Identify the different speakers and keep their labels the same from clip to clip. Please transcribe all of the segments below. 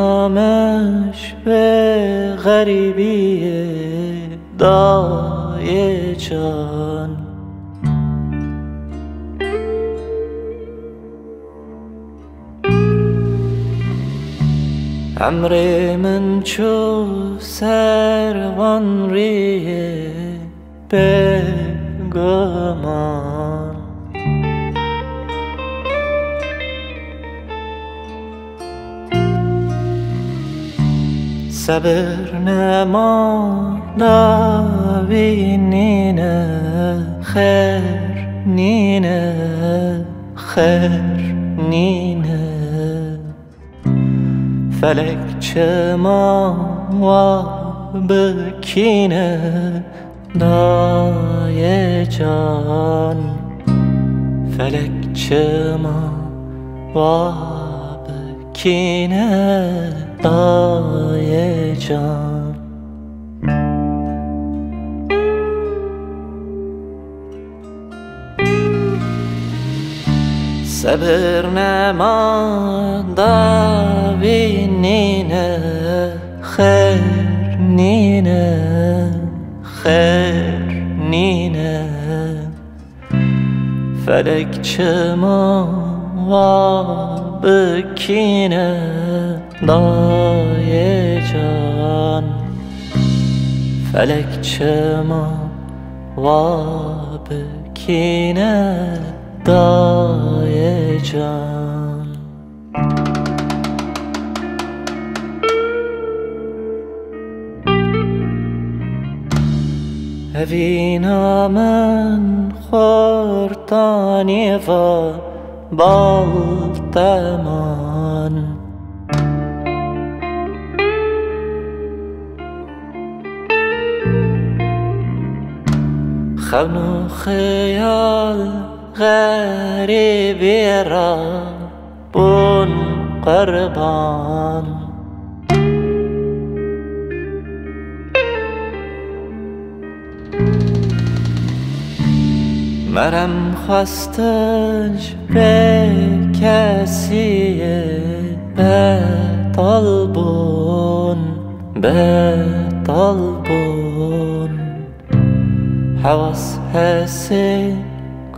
Speaker 1: وسطیامش به غریبی دای جان، امر من چو سروان ریه به گمان، صبر نما داوی نینه خیر نینه خیر نینه، فلک چه ما و بکینه دای جان، فلک چه ما و بکینه دای جان. صبر نما داوی نینه خیر نینه خیر نینه، فلک چه ما و بکینه دای جان، فلک چه ما و بکینه دای جان. اوینا من خورتانی و بالتمان، خون و خیال غریبی را بون قربان، مرم خواستنش به کسیه به طلبون به طلبون، حواس حسی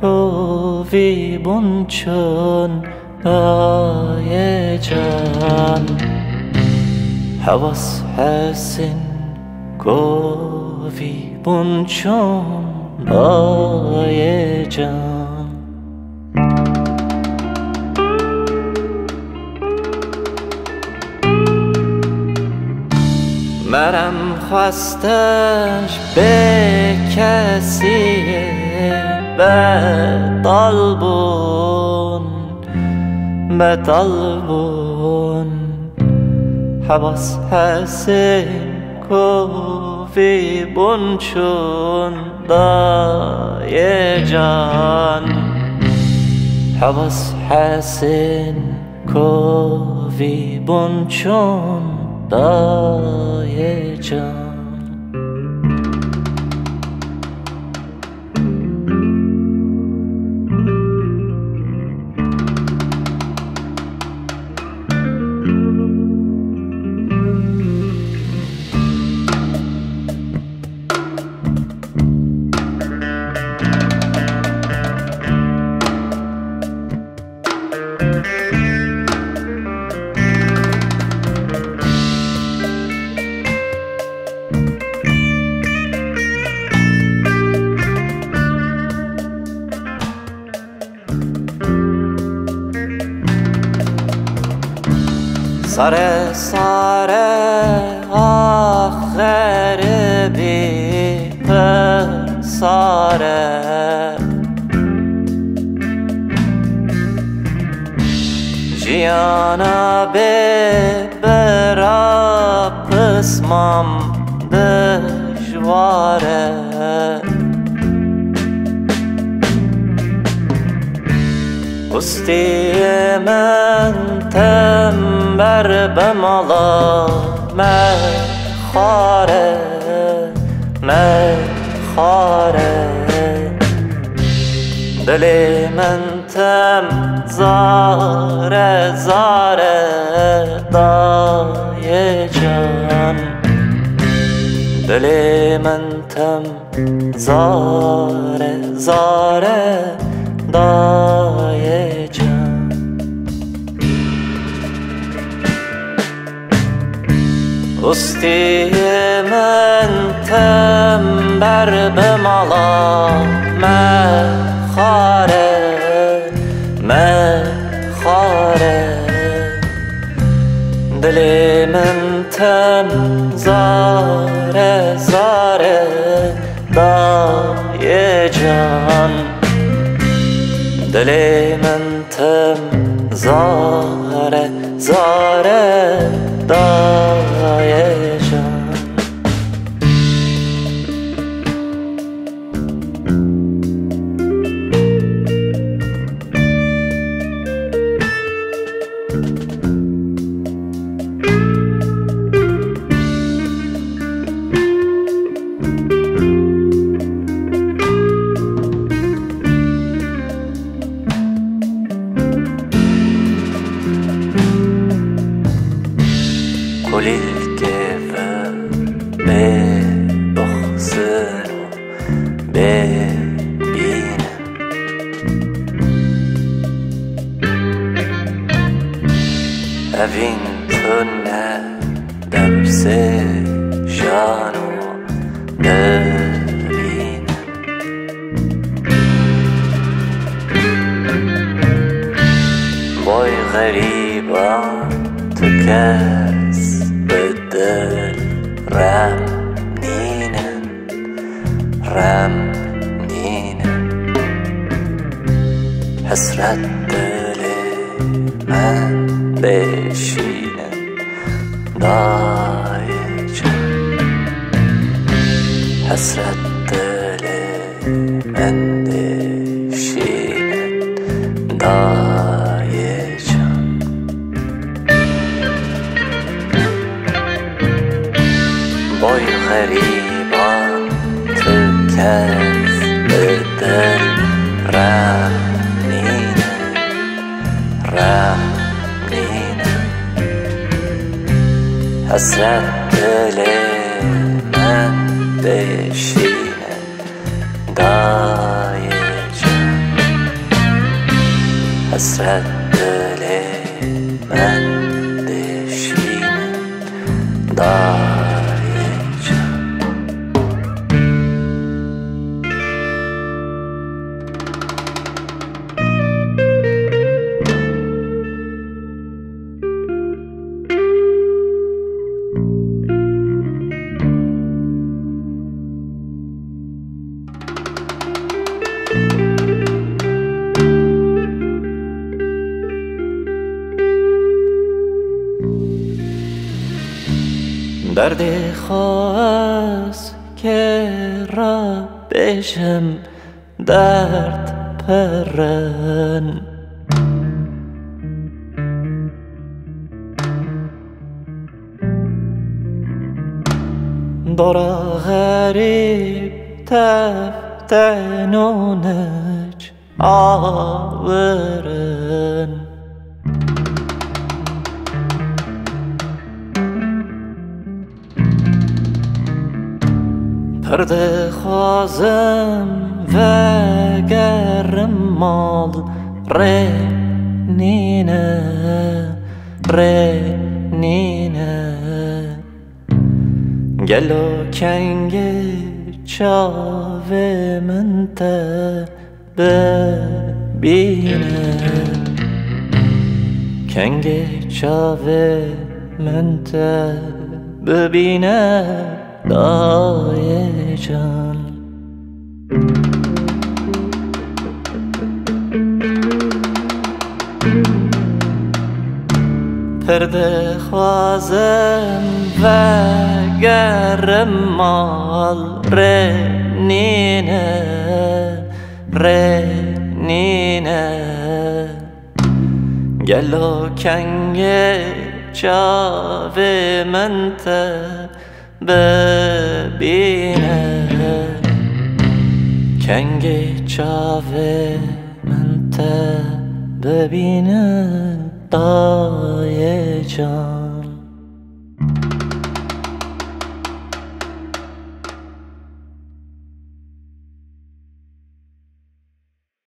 Speaker 1: کوی بون چون دای جان، حواس حسین کوی بون چون دای جان. مرم خواستش به کسیه به طلبون به طلبون، حواس حسین کوی بون چون دای جان، حواس حسین کوی بون چون دای جان. ساره ساره آخر بی ساره، جیانا به برا قسمم دشواره، استی من تنبر بمالا مخاره مخاره، دل من تنبر زاره زاره دای جان دل من تم زاره زاره دای جان استی من تم بر بمالا مخاره مخاره دل من تم زاره زاره دای جان دل من تم زاره زاره دای جان كل الكفا ببخسر ببينا أفين تنا درس جانو دارينا باي غريبة تكاس بدل رمنينا رمنينا حسرت دل من بشينا دای جان حسرت دل من بشينا دای جان بای غریبان تکز بدل رمنینه رمنینه حسرت دل من بشینه دای جان حسرت دل من بشینه دای جان دردی خواست که را بشم درد پرن دارا غریب تفتنونج آورن پرده خوازم و گرمال رنینه رنینه گلو کنگ چاوه من تا ببینه کنگ چاوه من تا ببینه دای جان پرده خوازم و گرمال رنینه رنینه گلو کنگ چاوه من تا ببینه کنگ چاوه من تا ببینه دای جان.